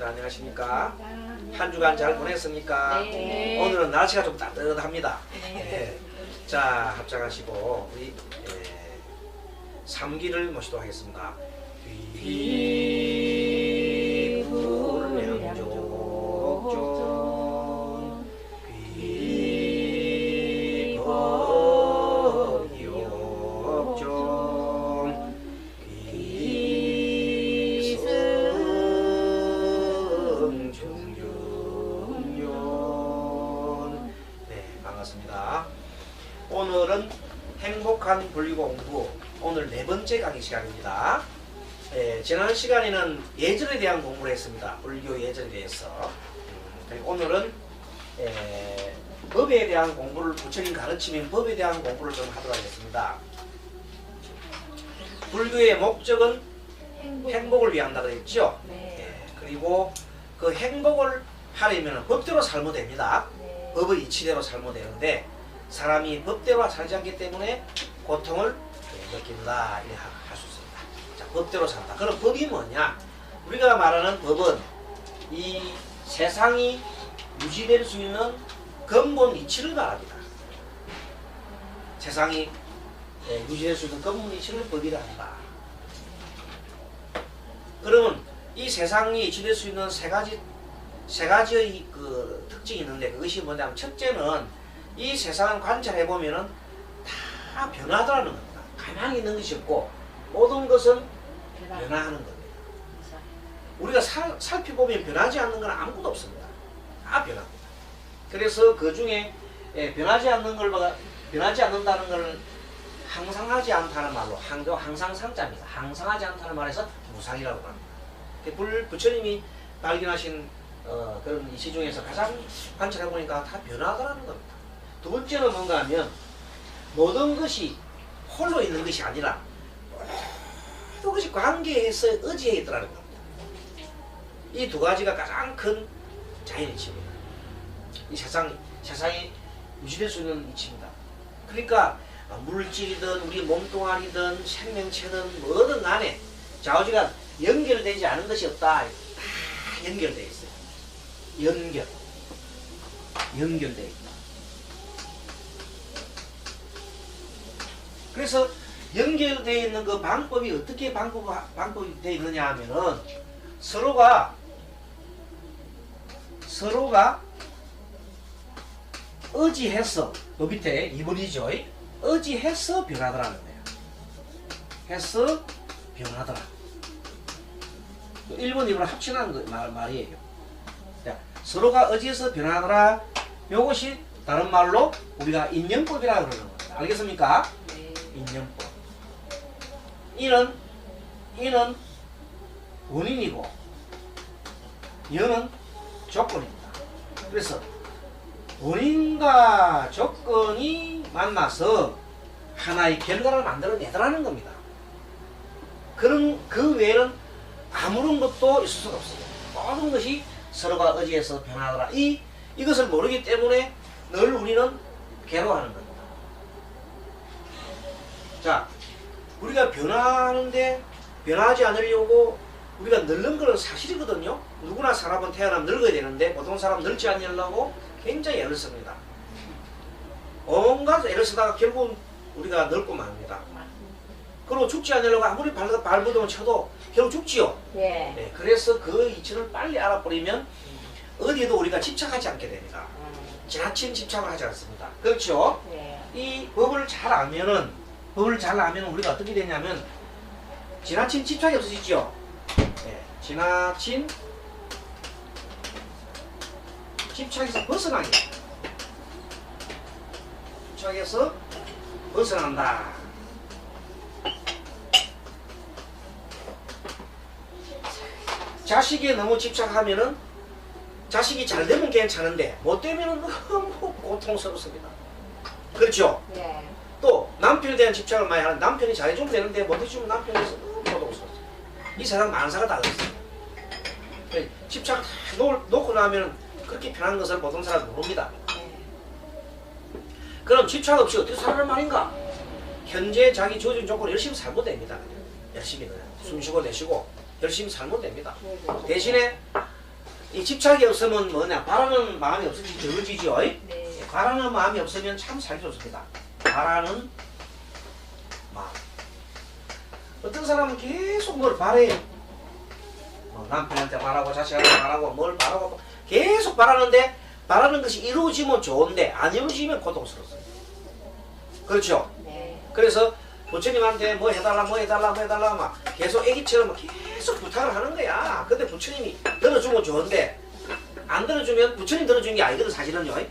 반갑습니다. 안녕하십니까? 한 주간 잘 보냈습니까? 네. 오늘은 날씨가 좀 따뜻합니다. 네. 네. 자, 합장하시고 우리 3기를 모시도록 하겠습니다. 귀불량족존 귀법욕존 귀승중륜. 네, 반갑습니다. 오늘은 행복한 불교 공부, 오늘 4번째 강의 시간입니다. 지난 시간에는 예절에 대한 공부를 했습니다. 불교 예절에 대해서. 그리고 오늘은 법에 대한 공부를, 부처님 가르치면 법에 대한 공부를 좀 하도록 하겠습니다. 불교의 목적은 행복을 위한다고 했죠. 네. 그리고 그 행복을 하려면 법대로 살면 됩니다. 네. 법의 이치대로 살면 되는데 사람이 법대로 살지 않기 때문에 고통을 느낀다, 이렇게 할 수 있습니다. 자, 법대로 산다. 그럼 법이 뭐냐? 우리가 말하는 법은 이 세상이 유지될 수 있는 근본 이치를 말합니다. 세상이 유지될 수 있는 근본 이치를 법이라 한다. 그러면 이 세상이 유지될 수 있는 세 가지의 그 특징이 있는데, 그것이 뭐냐면, 첫째는 이 세상을 관찰해 보면은 다 변하더라는 겁니다. 가만히 있는 것이 없고 모든 것은 변화하는 겁니다. 우리가 살펴보면 변하지 않는 건 아무것도 없습니다. 다 변합니다. 그래서 그 중에 변하지 않는다는 걸 항상하지 않다는 말로, 항상 상자입니다. 항상하지 않다는 말에서 무상이라고 합니다. 부처님이 발견하신 그런 이시 중에서 가장 관찰해 보니까 다 변하더라는 겁니다. 두 번째는 뭔가 하면, 모든 것이 홀로 있는 것이 아니라 모든 것이 관계에서 의지해 있더라는 겁니다. 이 두 가지가 가장 큰 자연이치입니다. 이 세상이 유지될 수 있는 이치입니다. 그러니까 물질이든 우리 몸뚱아리든 생명체든 뭐든 간에 좌우지가 연결되지 않은 것이 없다. 다 연결되어 있어요. 연결되어 있다. 그래서 연결되어 있는 그 방법이 어떻게 방법이 되어 있느냐 하면은, 서로가 의지해서, 그 밑에 2번이죠. 의지해서 변하더라는 거예요. 해서 변하더라. 1번, 2번 합친한 말이에요. 자, 서로가 의지해서 변하더라. 이것이 다른 말로 우리가 인연법이라고 그러는 겁니다. 알겠습니까? 네. 인연법. 이는 원인이고 여는 조건입니다. 그래서 원인과 조건이 만나서 하나의 결과를 만들어내더라는 겁니다. 그 외에는 아무런 것도 있을 수가 없어요. 모든 것이 서로가 의지해서 변하더라. 이것을 모르기 때문에 늘 우리는 괴로워하는 겁니다. 자, 우리가 변하는데 변하지 않으려고 우리가 늙는 것은 사실이거든요. 누구나 사람은 태어나면 늙어야 되는데 보통 사람은 늙지 않으려고 굉장히 애를 씁니다. 온갖 애를 쓰다가 결국은 우리가 늙고 맙니다. 그리고 죽지 않으려고 아무리 발버둥을 쳐도 결국 죽지요. 네. 네, 그래서 그 이치를 빨리 알아버리면 어디에도 우리가 집착하지 않게 됩니다. 지나친 집착을 하지 않습니다. 그렇죠? 네. 이 법을 잘 알면은 우리가 어떻게 되냐면 지나친 집착이 없어지죠. 네, 지나친 집착에서 벗어나게. 집착에서 벗어난다. 자식에 너무 집착하면은 자식이 잘 되면 괜찮은데 못 되면은 너무 고통스럽습니다. 그렇죠? 네. 또 남편에 대한 집착을 많이 하는, 남편이 잘해주면 되는데 못 해주면 남편에서 너무 고통스럽습니다. 이 세상 만사가 다 그렇습니다. 집착 다 놓고 나면 그렇게 편한 것을 보통 사람은 모릅니다. 네. 그럼 집착 없이 어떻게 살아는 말인가? 현재 자기 주어진 조건 열심히 살면 됩니다. 열심히 그냥 숨 쉬고 내쉬고 열심히 살면 됩니다. 대신에 이 집착이 없으면 뭐냐, 바라는 마음이 없으면 적어지죠. 네. 바라는 마음이 없으면 참 살기 좋습니다. 바라는 마음. 어떤 사람은 계속 뭘 바래요. 뭐 남편한테 바라고 자식한테 바라고 뭘 바라고 계속 바라는데 바라는 것이 이루어지면 좋은데 안 이루어지면 고통스럽습니다. 그렇죠? 네. 그래서 부처님한테 뭐 해달라 뭐 해달라 뭐 해달라 막 계속 애기처럼 계속 부탁을 하는 거야. 근데 부처님이 들어주면 좋은데 안 들어주면 부처님 들어준 게 아니거든 사실은요. 네.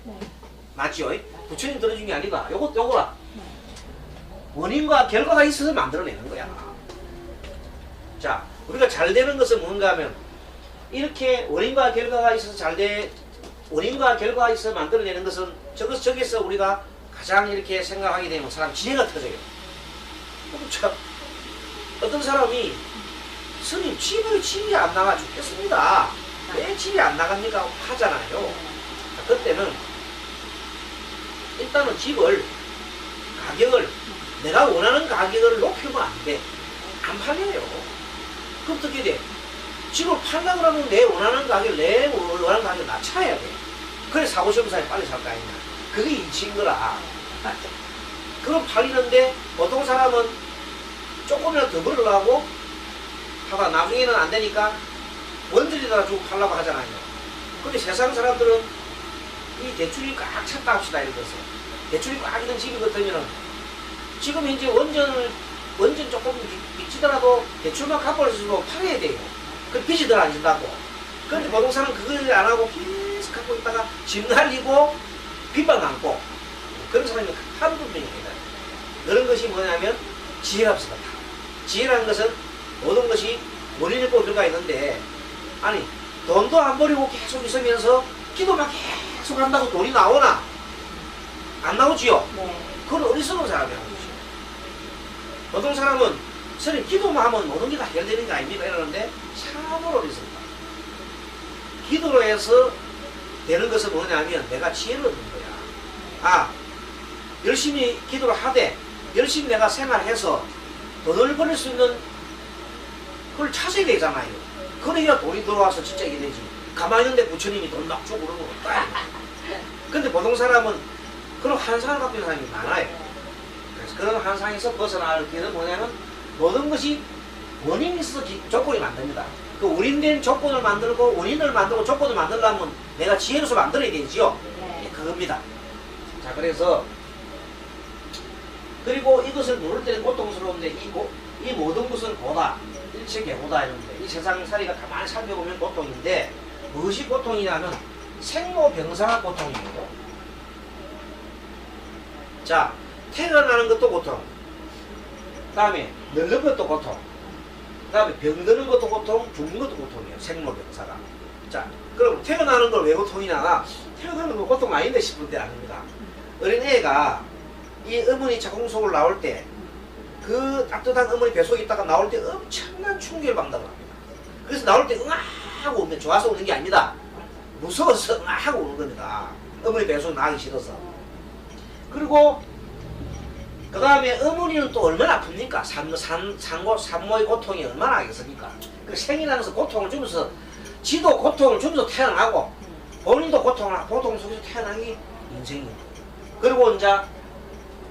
맞죠? 부처님 들어준 게 아니다. 요거라. 원인과 결과가 있어서 만들어내는 거야. 자, 우리가 잘 되는 것은 뭔가 하면 이렇게 원인과 결과가 있어서 원인과 결과가 있어서 만들어내는 것은 저기서 우리가 가장 이렇게 생각하게 되면 사람 지혜가 터져요. 그렇죠? 어떤 사람이 스님 집이 안 나가 죽겠습니다. 왜 집이 안 나갑니까? 하잖아요. 자, 그때는 일단은 집을 가격을 내가 원하는 가격을 높이면 안 돼. 안 팔려요. 그럼 어떻게 돼? 집을 팔려고 그러면 내 원하는 가격을 내 원하는 가격을 낮춰야 돼. 그래 사고 싶은 사람이 빨리 살 거 아니냐. 그게 인치인 거라. 그럼 팔리는데 보통 사람은 조금이라도 더 벌으려고 하다 나중에는 안 되니까 원들에다가 주고 팔려고 하잖아요. 근데 세상 사람들은 이 대출이 꽉 찼다 합시다. 이런 것은 대출이 꽉 있는 집이 같으면은 지금 현재 원전 조금 빚지더라도 대출만 갚아서 팔아야 돼요. 그 빚이 덜 안 진다고. 그런데 보통 사람은 그걸 안 하고 계속 갖고 있다가 집 날리고 빚만 남고 그런 사람이 하루 분명입니다. 그런 것이 뭐냐면 지혜가 없었다. 지혜라는 것은 모든 것이 원인이 있고 결과가 있는데 아니 돈도 안 버리고 계속 있으면서 기도만 계속 한다고 돈이 나오나? 안 나오지요? 네. 그건 어리석은 사람이라는 거죠. 보통 사람은 스님 기도만 하면 모든 게 다 해결되는 게 아닙니까? 이러는데 참으로 어리석다. 기도로 해서 되는 것은 뭐냐면 내가 지혜를 얻는 거야. 아, 열심히 기도를 하되 열심히 내가 생활해서 돈을 벌일 수 있는 그걸 찾아야 되잖아요. 그래야 돈이 들어와서 진짜 이게 되지. 가만히 있는데 부처님이 돈 막 주고 그러는 건 없다. 근데 보통 사람은 그런 환상을 갖고 있는 사람이 많아요. 그래서 그런 환상에서 벗어나는 길은 뭐냐면 모든 것이 원인이 있어서 조건이 만듭니다. 그 원인된 조건을 만들고 원인을 만들고 조건을 만들려면 내가 지혜로서 만들어야 되지요. 네. 그겁니다. 자, 그래서 그리고 이것을 모를 때는 고통스러운데 이 모든 것은 고다. 일체계고다 이런데 이 세상살이가 가만히 살펴보면 고통인데 무엇이 고통이냐면 생로병사가 고통이에요. 자, 태어나는 것도 고통, 그 다음에 늙는 것도 고통, 그 다음에 병드는 것도 고통, 죽는 것도 고통이에요. 생로병사가. 자, 그럼 태어나는 걸 왜 고통이냐? 태어나는 건 고통 아닌데 싶을 때 아닙니다. 어린애가 이 어머니 자궁속을 나올 때 그 따뜻한 어머니 뱃속에 있다가 나올 때 엄청난 충격을 받는다고 합니다. 그래서 나올 때 응아 하고 오면 좋아서 오는 게 아닙니다. 무서워서 응아 하고 오는 겁니다. 어머니 뱃속에 나기 싫어서. 그리고 그 다음에 어머니는 또 얼마나 아픕니까? 산모의 고통이 얼마나 하겠습니까? 그 생이라는 것은 고통을 주면서 지도 고통을 주면서 태어나고 본인도 고통 속에서 태어나기 인생이에요. 그리고 이제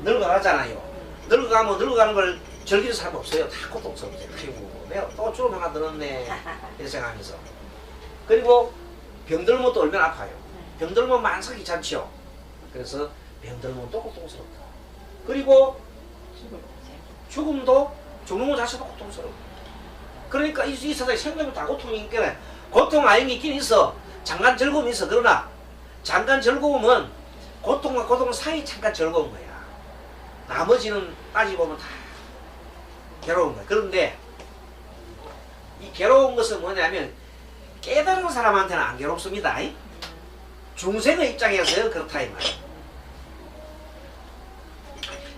늙어가잖아요. 늙어가는 걸 즐기는 사람 없어요. 다 고통스럽죠. 아이고 내가 또 주름 하나 들었네 이렇게 생각하면서. 그리고 병들면 또 얼마나 아파요. 병들면 만삭 귀찮죠. 그래서 병들면 또 고통스럽다. 그리고 죽는 것 자체도 고통스러워. 그러니까 이 세상에 생명이 다 고통이니까 고통 아닌 게 있긴 있어. 잠깐 즐거움이 있어. 그러나 잠깐 즐거움은 고통과 고통 사이 잠깐 즐거운 거야. 나머지는 따지보면 다 괴로운 거야. 그런데 이 괴로운 것은 뭐냐면 깨달은 사람한테는 안 괴롭습니다. 중생의 입장에서 그렇다 이 말이야.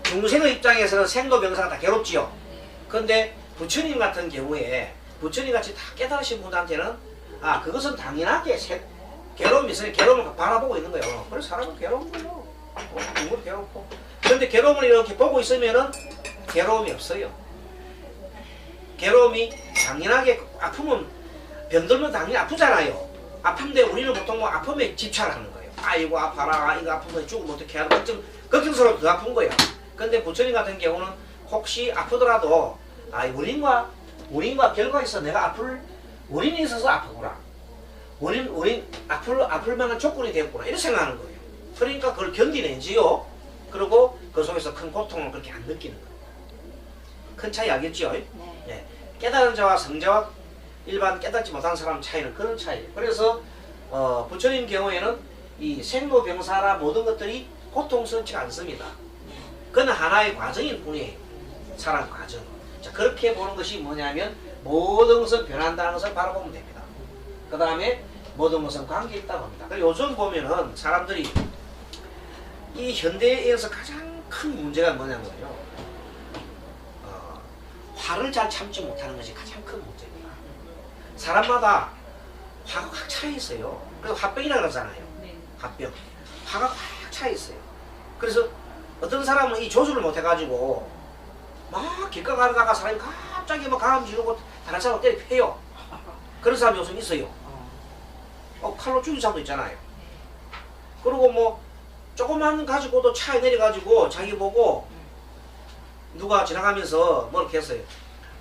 중생의 입장에서는 생로병사가 다 괴롭지요. 그런데 부처님 같은 경우에 부처님같이 다 깨달으신 분한테는 아 그것은 당연하게 괴로움이 있으니 괴로움을 바라보고 있는 거예요. 그래서 사람은 괴로운 거예요. 누구도 괴롭고. 그런데 괴로움을 이렇게 보고 있으면은 괴로움이 없어요. 괴로움이 당연하게 아프면 병들면 당연히 아프잖아요. 아픈데 우리는 보통 뭐 아픔에 집착하는 거예요. 아이고 아파라, 아, 이거 아프면 죽으면 어떻게 하나 걱정스러워 더 아픈 거야. 근데 부처님 같은 경우는 혹시 아프더라도 아 원인과 결과가 있어. 내가 아플 원인이 있어서 아프구나. 원인 아플 만한 조건이 되었구나. 이렇게 생각하는 거예요. 그러니까 그걸 견디내지요. 그리고 그 속에서 큰 고통을 그렇게 안 느끼는 거예요. 큰 차이 알겠죠? 네. 네. 깨달은 자와 성자와 일반 깨닫지 못한 사람 차이는 그런 차이예요. 그래서 부처님 경우에는 이 생로병사나 모든 것들이 고통스럽지 않습니다. 그건 하나의 과정일 뿐이에요. 사람 과정. 자, 그렇게 보는 것이 뭐냐면 모든 것은 변한다는 것을 바라보면 됩니다. 그 다음에 모든 것은 관계 있다고 합니다. 그리고 요즘 보면은 사람들이 이 현대에서 가장 큰 문제가 뭐냐면요. 화를 잘 참지 못하는 것이 가장 큰 문제입니다. 사람마다 화가 확 차 있어요. 그래서 화병이라고 그러잖아요. 화병. 화가 확 차 있어요. 그래서 어떤 사람은 이 조절을 못 해가지고 막 길가 가다가 사람이 갑자기 막 가람 지르고 다른 사람 때려 패요. 그런 사람이 요즘 있어요. 칼로 죽인 사람도 있잖아요. 그리고 뭐 조금만 가지고도 차에 내려가지고 자기 보고 누가 지나가면서 뭐 이렇게 했어요.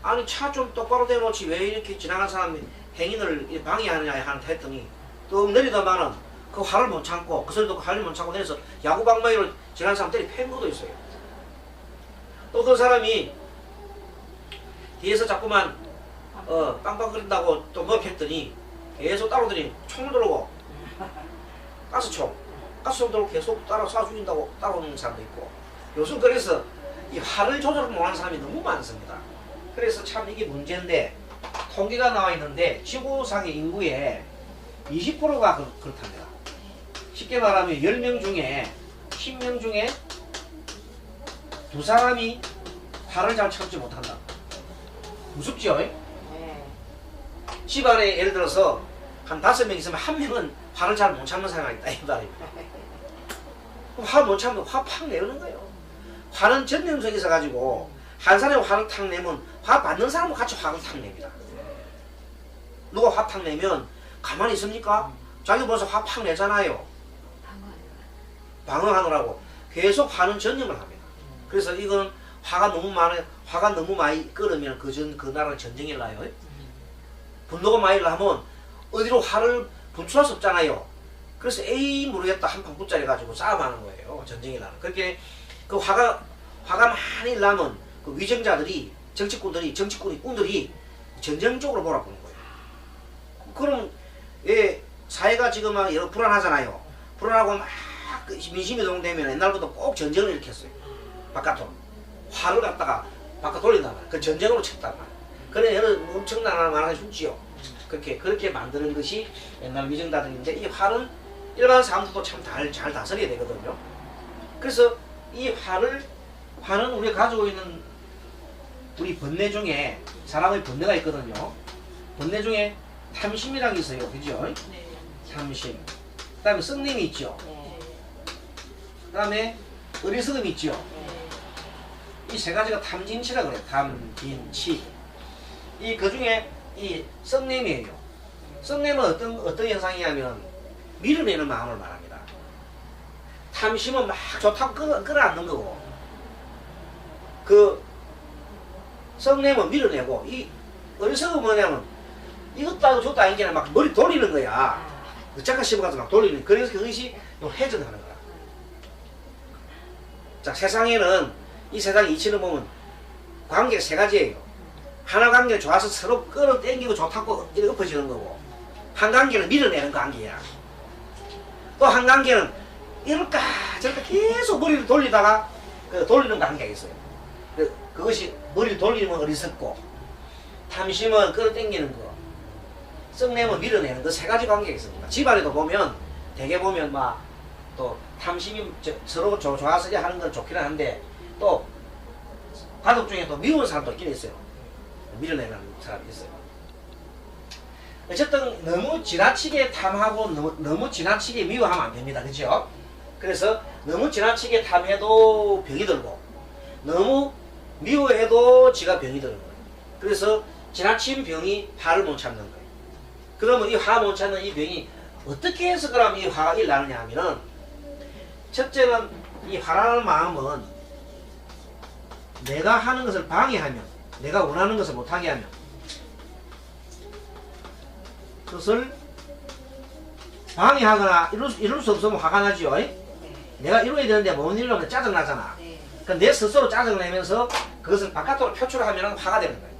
아니 차 좀 똑바로 대놓지 왜 이렇게 지나간 사람이 행인을 방해하느냐 했더니 또 내리더만은 그 화를 못 참고 그 소리 듣고 화를 못 참고 내려서 야구방망이로 지나간 사람 때리 팬 것도 있어요. 또 어떤 사람이 뒤에서 자꾸만 빵빵거린다고 또 뭐 했더니 계속 따라오더니 총을 들고 가스총 들고 계속 따라 쏴 죽인다고 따라오는 사람도 있고 요즘 그래서 이 화를 조절 못하는 사람이 너무 많습니다. 그래서 참 이게 문제인데 통계가 나와 있는데 지구상의 인구의 20%가 그렇답니다. 쉽게 말하면 10명 중에 10명 중에 2사람이 화를 잘 참지 못한다. 무섭죠? 네. 집안에 예를 들어서 한 5명 있으면 1명은 화를 잘 못 참는 사람이 있다 이 말입니다. 화 못 참으면 화 팍 내는 거예요. 화는 전염성이 있어가지고 한 사람이 화를 탁 내면 화 받는 사람은 같이 화를 탁 냅니다. 누가 화 탁 내면 가만히 있습니까? 자기 벌써 화 팍 내잖아요. 방어하느라고 계속 화는 전염을 합니다. 그래서 이건 화가 너무 많이 끓으면 그 나라는 전쟁이 나요. 분노가 많이 나면 어디로 화를 분출할 수 없잖아요. 그래서 에이 모르겠다 한판 붙자려 가지고 싸움하는 거예요. 전쟁이 나는. 그렇게 그 화가 많이 나면 그 위정자들이 정치꾼들이 전쟁 쪽으로 몰아보는 거예요. 그럼 사회가 지금 막 여러 불안하잖아요. 불안하고 막 민심이 동되면 옛날부터 꼭 전쟁을 일으켰어요. 바깥으로 화를 갖다가 바깥 돌린단 말이에요. 그 전쟁으로 쳤단 말이에요. 그래 여러 엄청난 말을 해주지요. 그렇게 만드는 것이 옛날 위정자들인데 이 화는 일반 사람들도 참 잘 다스려야 되거든요. 그래서 이 화는 우리가 가지고 있는 우리 번뇌 중에 사람의 번뇌가 있거든요. 번뇌 중에 탐심이라는 게 있어요. 그죠? 네. 탐심. 그 다음에 썩냄이 있죠. 네. 그 다음에 어리석음이 있죠. 네. 이 세 가지가 탐진치라 그래요. 탐진치. 그 중에 이 썩냄이에요. 썩냄은 어떤 현상이냐면 밀어내는 마음을 말합니다. 탐심은 막 좋다고 끌어안는 거고, 그 썩냄은 밀어내고, 이 어리석음은 뭐냐면 이것도 하고 저것도 아닌 게 막 머리 돌리는 거야. 늦잠깐 씹어가서 막 돌리는. 그래서 그것이 회전하는 거야. 자, 세상에는 이 세상 이치를 보면 관계가 세 가지예요. 하나 관계가 좋아서 서로 끌어당기고 좋다고 이렇게 엎어지는 거고, 한 관계는 밀어내는 관계야. 또 한 관계는 이럴까 저럴까 계속 머리를 돌리다가 돌리는 관계가 있어요. 그것이 머리를 돌리면 어리석고, 탐심은 끌어당기는 거, 썩내면 밀어내는 거 세 가지 관계가 있습니다. 집안에도 보면 대개 보면 막 또 탐심이 서로 좋아서 하는 건 좋기는 한데 또 가족 중에 또 미운 사람도 있긴 있어요. 밀어내는 사람이 있어요. 어쨌든 너무 지나치게 탐하고 너무 지나치게 미워하면 안 됩니다. 그죠? 그래서 너무 지나치게 탐해도 병이 들고 너무 미워해도 지가 병이 드는 거예요. 그래서 지나친 병이 화를 못 참는 거예요. 그러면 이 화 못 찾는 이 병이 어떻게 해서 그럼 이 화가 일어나느냐 하면은, 첫째는 이 화라는 마음은 내가 하는 것을 방해하면, 내가 원하는 것을 못하게 하면, 그것을 방해하거나 이룰 수 없으면 화가 나죠. 내가 이루어야 되는데 못 이루면 짜증나잖아. 그러니까 내 스스로 짜증을 내면서 그것을 바깥으로 표출하면 화가 되는 거예요.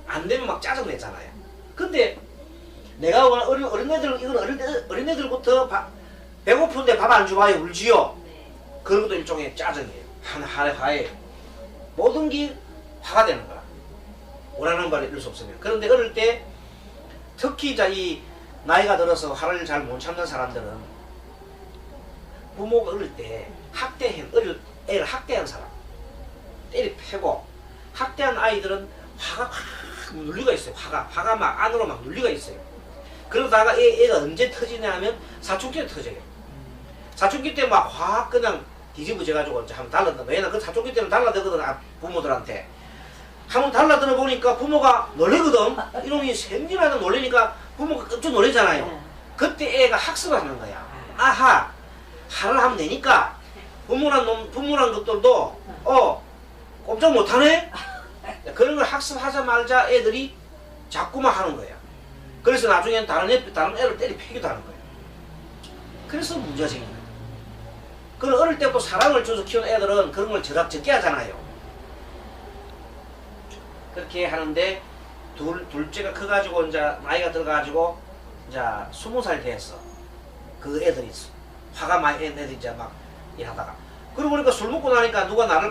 안 되면 막 짜증내잖아요. 근데 내가 어린애들, 이건 어린애들부터 배고픈데 밥 안 주봐요, 울지요. 그런 것도 일종의 짜증이에요. 하나의 화예요. 모든 게 화가 되는 거야. 원하는 바를 이룰 수 없으면. 그런데 어릴 때 특히 이 나이가 들어서 화를 잘 못 참는 사람들은 부모가 어릴 때 애를 학대한 사람, 때리 패고 학대한 아이들은 화가 확 눌리가 있어요. 화가 막 안으로 막 눌리가 있어요. 그러다가 애가 언제 터지냐 하면 사춘기 때 터져요. 사춘기 때 막 확 그냥 뒤집어져가지고 이제 한번 달라들어. 왜냐면 그 사춘기 때는 달라들거든, 부모들한테. 한번 달라들어 보니까 부모가 놀래거든. 이놈이 생기나도 놀래니까 부모가 깜짝 놀래잖아요. 그때 애가 학습을 하는 거야. 아하, 화를 하면 되니까 부모란 것들도 꼼짝 못하네? 그런 걸 학습하자마자 애들이 자꾸만 하는 거야. 그래서 나중엔 다른 애를 때리 패기도 하는 거야. 그래서 문제가 생긴 거야. 그럼 어릴 때부터 사랑을 줘서 키운 애들은 그런 걸 적게 하잖아요. 그렇게 하는데 둘째가 커가지고 이제 나이가 들어가지고 이제 20살 됐어. 그 애들이 화가 많이 애들이 이제 막 일하다가 그러고 보니까 술 먹고 나니까 누가 나를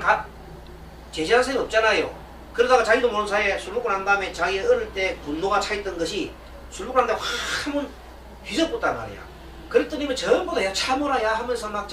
제지할 사람이 없잖아요. 그러다가 자기도 모르는 사이에 술 먹고 난 다음에 자기 어릴 때 분노가 차있던 것이 술 먹고 난 다음에 확 한번 휘젓었단 말이야. 그랬더니 전부 다 야 참으라 야 하면서 막